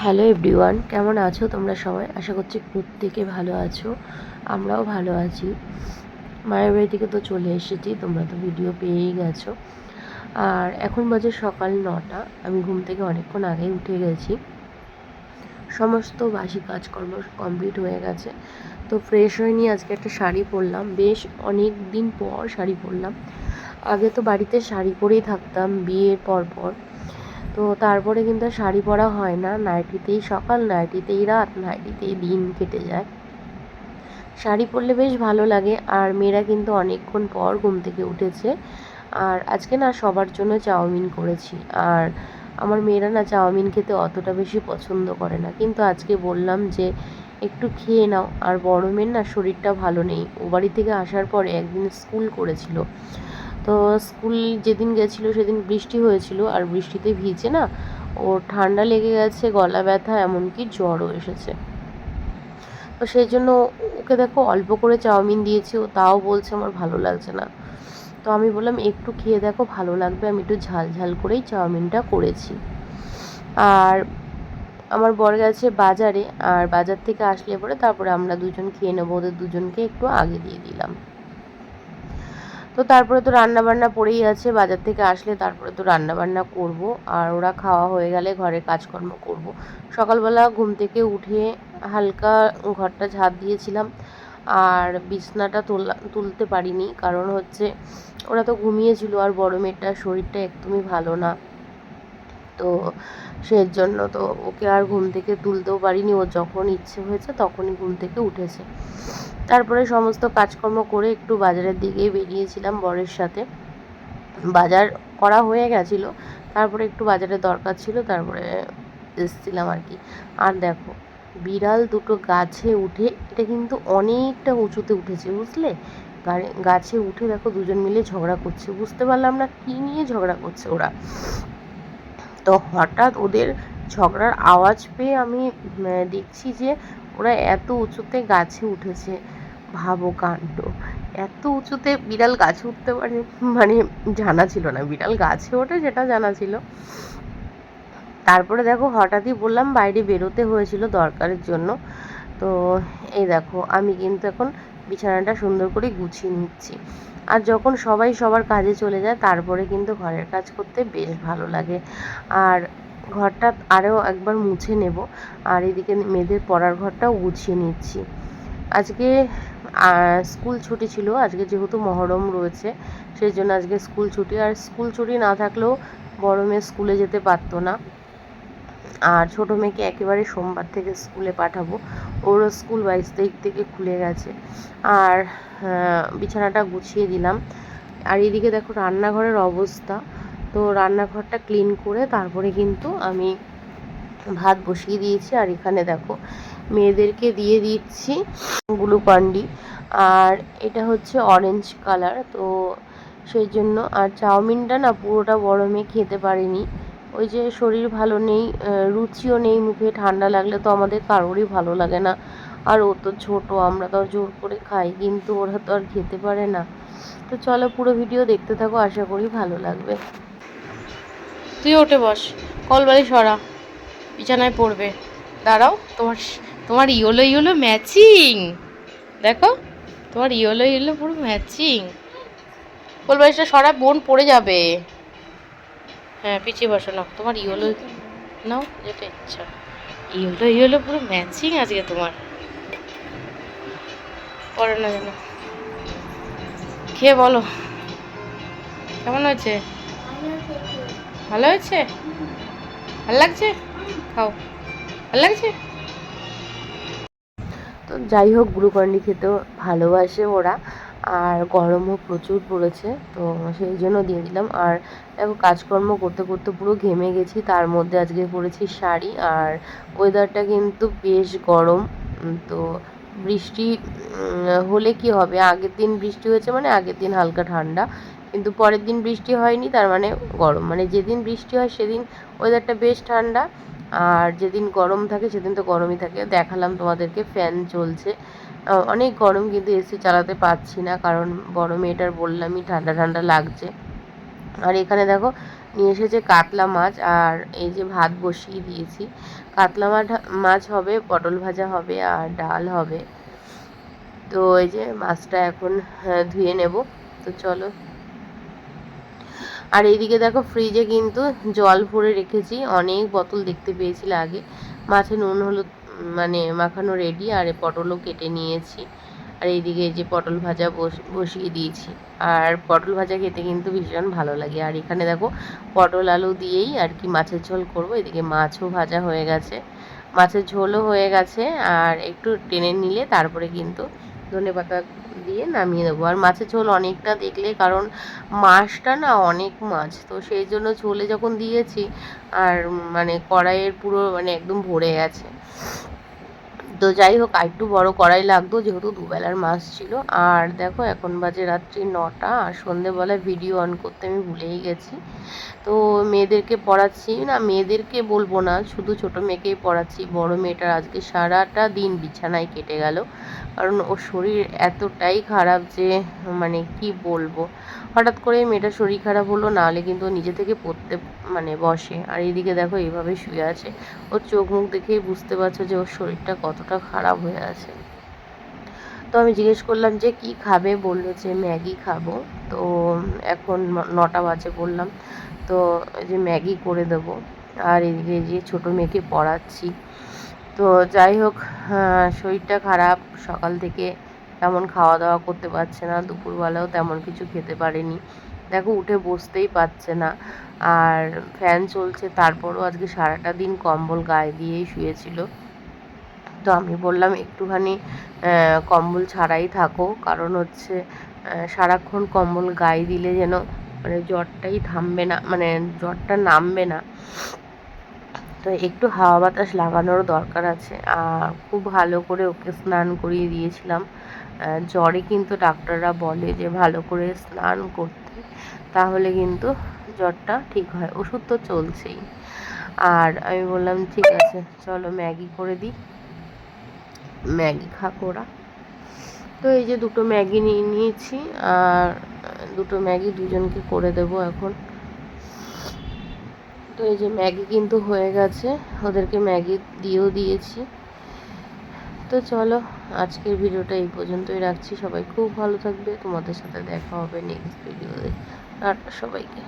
Hello everyone, কেমন আছো তোমরা সবাই? আশা করছি প্রত্যেকে ভালো আছো। আমরাও ভালো আছি। মায়ের বাড়ি থেকে তো চলে এসেছি, তোমরা তো ভিডিও পেয়েই গেছো। আর এখন বাজে সকাল 9টা। আমি ঘুম থেকে অনেকক্ষণ আগেই উঠে গেছি। সমস্ত বাসি কাজকর্ম কমপ্লিট হয়ে গেছে। তো ফ্রেশ হয়ে নিয়ে আজকে একটা শাড়ি পরলাম, বেশ অনেক দিন পর শাড়ি পরলাম। আগে তো বাড়িতে শাড়ি পরেই থাকতাম বিয়ের পর। তো তারপরে কিন্তু শাড়ি পরা হয় না, নাইটিতেই সকাল, নাইটিতেই রাত, নাইটিতেই দিন কেটে যায়। শাড়ি পরলে বেশ ভালো লাগে। আর মেয়েরা কিন্তু অনেকক্ষণ পর ঘুম থেকে উঠেছে। আর আজকে না সবার জন্য চাউমিন করেছি। আর আমার মেয়েরা না চাউমিন খেতে অতটা বেশি পছন্দ করে না, কিন্তু আজকে বললাম যে একটু খেয়ে নাও। আর বড় মেয়ের না শরীরটা ভালো নেই, ও বাড়ি থেকে আসার পরে একদিন স্কুল করেছিল। তো স্কুল যেদিন গেছিলো সেদিন বৃষ্টি হয়েছিল, আর বৃষ্টিতে ভিজে না ওর ঠান্ডা লেগে গেছে, গলা ব্যথা, এমনকি জ্বরও এসেছে। তো সেই জন্য ওকে দেখো অল্প করে চাউমিন দিয়েছি, ও তাও বলছে আমার ভালো লাগছে না। তো আমি বললাম একটু খেয়ে দেখো, ভালো লাগবে, আমি একটু ঝাল ঝাল করেই চাউমিনটা করেছি। আর আমার বর গেছে বাজারে, আর বাজার থেকে আসলে পরে তারপরে আমরা দুজন খেয়ে নেবো, ওদের দুজনকে একটু আগে দিয়ে দিলাম। তো তারপরে তো রান্নাবান্না পড়েই আছে, বাজার থেকে আসলে তারপরে তো রান্নাবান্না করব। আর ওরা খাওয়া হয়ে গেলে ঘরের কাজকর্ম করব। সকালবেলা ঘুম থেকে উঠে হালকা ঘরটা ঝাড় দিয়েছিলাম। আর বিছনাটা তুলতে পারিনি, কারণ হচ্ছে ওরা তো ঘুমিয়েছিল, আর বড় মেয়েটার শরীরটা একদমই ভালো না। তো সেজন্য তো ওকে আর ঘুম থেকে তুলতেও পারিনি, ও যখন ইচ্ছে হয়েছে তখনই ঘুম থেকে উঠেছে। তারপরে সমস্ত কাজকর্ম করে একটু বাজারের দিকেই বেরিয়েছিলাম বরের সাথে। বাজার করা হয়ে গেছিলো, তারপরে একটু বাজারের দরকার ছিল, তারপরে এসেছিলাম আর কি। আর দেখো বিড়াল দুটো গাছে উঠে, এটা কিন্তু অনেকটা উঁচুতে উঠেছে বুঝলে। গাছে উঠে দেখো দুজন মিলে ঝগড়া করছে, বুঝতে পারলাম না কী নিয়ে ঝগড়া করছে ওরা। তো হঠাৎ ওদের ঝগড়ার আওয়াজ পেয়ে আমি দেখছি যে ওরা এত উঁচুতে গাছে উঠেছে। ভাবো কাণ্ড, এত উঁচুতে বিড়াল গাছে উঠতে পারে, মানে জানা ছিল না বিড়াল গাছে ওঠে, সেটা জানা ছিল। তারপরে দেখো হঠাৎই বললাম বাইরে বেরোতে হয়েছিল দরকারের জন্য। তো এই দেখো আমি কিন্তু এখন বিছানাটা সুন্দর করে গুছিয়ে নিচ্ছি। আর যখন সবাই সবার কাজে চলে যায় তারপরে কিন্তু ঘরের কাজ করতে বেশ ভালো লাগে। আর ঘরটা আরও একবার মুছে নেব। আর এদিকে মেয়েদের পড়ার ঘরটাও গুছিয়ে নিচ্ছি। আজকে স্কুল ছুটি ছিল, আজকে যেহেতু মহরম রয়েছে সেই জন্য আজকে স্কুল ছুটি। আর স্কুল ছুটি না থাকলেও বড় মেয়ে স্কুলে যেতে পারতো না। আর ছোটো মেয়েকে একেবারে সোমবার থেকে স্কুলে পাঠাবো, ওরও স্কুল 22 তারিখ থেকে খুলে গেছে। আর বিছানাটা গুছিয়ে দিলাম। আর এদিকে দেখো রান্নাঘরের অবস্থা। তো রান্নাঘরটা ক্লিন করে তারপরে কিন্তু আমি ভাত বসিয়ে দিয়েছি। আর এখানে দেখো মেয়েদেরকে দিয়ে দিচ্ছি গ্লুকন্ডি, আর এটা হচ্ছে অরেঞ্জ কালার, তো সেই জন্য। আর চাউমিনটা না পুরোটা বড় মেয়ে খেতে পারেনি, ওই যে শরীর ভালো নেই, রুচিও নেই মুখে, ঠান্ডা লাগলে তো আমাদের কারোরই ভালো লাগে না। আর ও তো ছোটো, আমরা তো জোর করে খাই, কিন্তু ওরা তো আর খেতে পারে না। তো চলো পুরো ভিডিও দেখতে থাকো, আশা করি ভালো লাগবে। তুই ওঠে বস, কলবালি সরা, বিছানায় পড়বে। দাঁড়াও, তোমার তোমার ইয়োলো ইয়োলো ম্যাচিং, দেখো তোমার ইয়োলো ইয়োলো পুরো ম্যাচিং। কলবালিশটা সরা, বোন পড়ে যাবে। হ্যাঁ পিছিয়ে বসো না, তোমার ইয়োলো নাও যেটা ইচ্ছা। ইয়োলো ইয়োলো পুরো ম্যাচিং আজকে তোমার, পড়ে না যেন। খেয়ে বলো কেমন হয়েছে? ভালো হয়েছে? ভালো লাগছে? খাও, ভালো লাগছে? তো যাই হোক, গ্লুকন্ডি খেতেও ভালোবাসে ওরা। আর গরমও প্রচুর পড়েছে, তো সেই জন্য দিয়ে দিলাম। আর দেখো কাজকর্ম করতে করতে পুরো ঘেমে গেছি, তার মধ্যে আজকে পরেছি শাড়ি। আর ওয়েদারটা কিন্তু বেশ গরম। তো বৃষ্টি হলে কি হবে, আগের দিন বৃষ্টি হয়েছে মানে আগের দিন হালকা ঠান্ডা, কিন্তু পরের দিন বৃষ্টি হয়নি, তার মানে গরম। মানে যেদিন বৃষ্টি হয় সেদিন ওয়েদারটা বেশ ঠান্ডা, আর যেদিন গরম থাকে সেদিন তো গরমই থাকে। দেখালাম তোমাদেরকে ফ্যান চলছে, অনেক গরম, কিন্তু এসি চালাতে পারছি না, কারণ বড় মেয়েটার বললামই ঠান্ডা ঠান্ডা লাগছে। আর এখানে দেখো নিয়ে এসেছে কাতলা মাছ, আর এই যে ভাত বসিয়ে দিয়েছি। কাতলা মাছ হবে, পটল ভাজা হবে আর ডাল হবে। তো এই যে মাছটা এখন ধুয়ে নেব। তো চলো। আর এইদিকে দেখো ফ্রিজে কিন্তু জল ভরে রেখেছি, অনেক বোতল দেখতে পেয়েছিল আগে। মাছে নুন হলুদ মানে মাখানো রেডি, আর পটলও কেটে নিয়েছি। আর এইদিকে এই যে পটল ভাজা বসিয়ে দিয়েছি। আর পটল ভাজা খেতে কিন্তু ভীষণ ভালো লাগে। আর এখানে দেখো পটল আলু দিয়েই আর কি মাছের ঝোল করব। এদিকে মাছও ভাজা হয়ে গেছে, মাছের ঝোলও হয়ে গেছে। আর একটু টেনে নিলে তারপরে কিন্তু ধনেপাতা দিয়ে নামিয়ে দেবো। আর মাছের ঝোল অনেকটা দেখলে, কারণ মাছটা না অনেক মাছ, তো সেই জন্য ঝোলে যখন দিয়েছি আর মানে কড়াইয়ের পুরো মানে একদম ভরে গেছে। তো যাই হোক, আরেকটু বড় কড়াই লাগতো যেহেতু দুবেলার মাছ ছিল। আর দেখো এখন বাজে রাত্রি 9টা, আর সন্ধেবেলায় ভিডিও অন করতে আমি ভুলেই গেছি। তো মেয়েদেরকে পড়াচ্ছি, না মেয়েদেরকে বলবো না, শুধু ছোট মেয়েকেই পড়াচ্ছি। বড় মেয়েটার আজকে সারাটা দিন বিছানায় কেটে গেল, কারণ ওর শরীর এতটাই খারাপ যে মানে কি বলবো। হঠাৎ করে মেয়েটার শরীর খারাপ হলো, নাহলে কিন্তু নিজে থেকে পড়তে মানে বসে। আর এইদিকে দেখো এইভাবে শুয়ে আছে। ওর চোখ মুখ দেখেই বুঝতে পারছো যে ওর শরীরটা কতটা খারাপ হয়ে আছে। তো আমি জিজ্ঞেস করলাম যে কি খাবে, বললো যে ম্যাগি খাবো। তো এখন 9টা বাজে বললাম, তো এই যে ম্যাগি করে দেবো। আর এদিকে যে ছোটো মেয়েকে পড়াচ্ছি। তো যাই হোক, শরীরটা খারাপ, সকাল থেকে তেমন খাওয়া দাওয়া করতে পারছে না, দুপুরবেলাও তেমন কিছু খেতে পারেনি। দেখো উঠে বসতেই পারছে না, আর ফ্যান চলছে তারপরও আজকে সারাটা দিন কম্বল গায়ে দিয়েই শুয়েছিল। তো আমি বললাম একটুখানি কম্বল ছাড়াই থাকো, কারণ হচ্ছে সারাক্ষণ কম্বল গায়ে দিলে যেন মানে জ্বরটাই থামবে না, মানে জ্বরটা নামবে না। তো একটু হাওয়া বাতাস লাগানোর দরকার আছে। আর খুব ভালো করে ওকে স্নান করিয়ে দিয়েছিলাম। জ্বরে কিন্তু ডাক্তাররা বলে যে ভালো করে স্নান করতে, তাহলে কিন্তু জ্বরটা ঠিক হয়। ওষুধ তো চলছেই। আর আমি বললাম ঠিক আছে চলো ম্যাগি করে দিই, ম্যাগি খাক ওরা। তো এই যে দুটো ম্যাগি নিয়ে নিয়েছি, আর দুটো ম্যাগি দুজনকে করে দেবো এখন। তো এই যে ম্যাগি কিন্তু হয়ে গেছে, ওদেরকে ম্যাগি দিয়েও দিয়েছি। তো চলো আজকের ভিডিওটা এই পর্যন্তই রাখছি। সবাই খুব ভালো থাকবে, তোমাদের সাথে দেখা হবে নেক্সট ভিডিওতে। টাটা সবাইকে।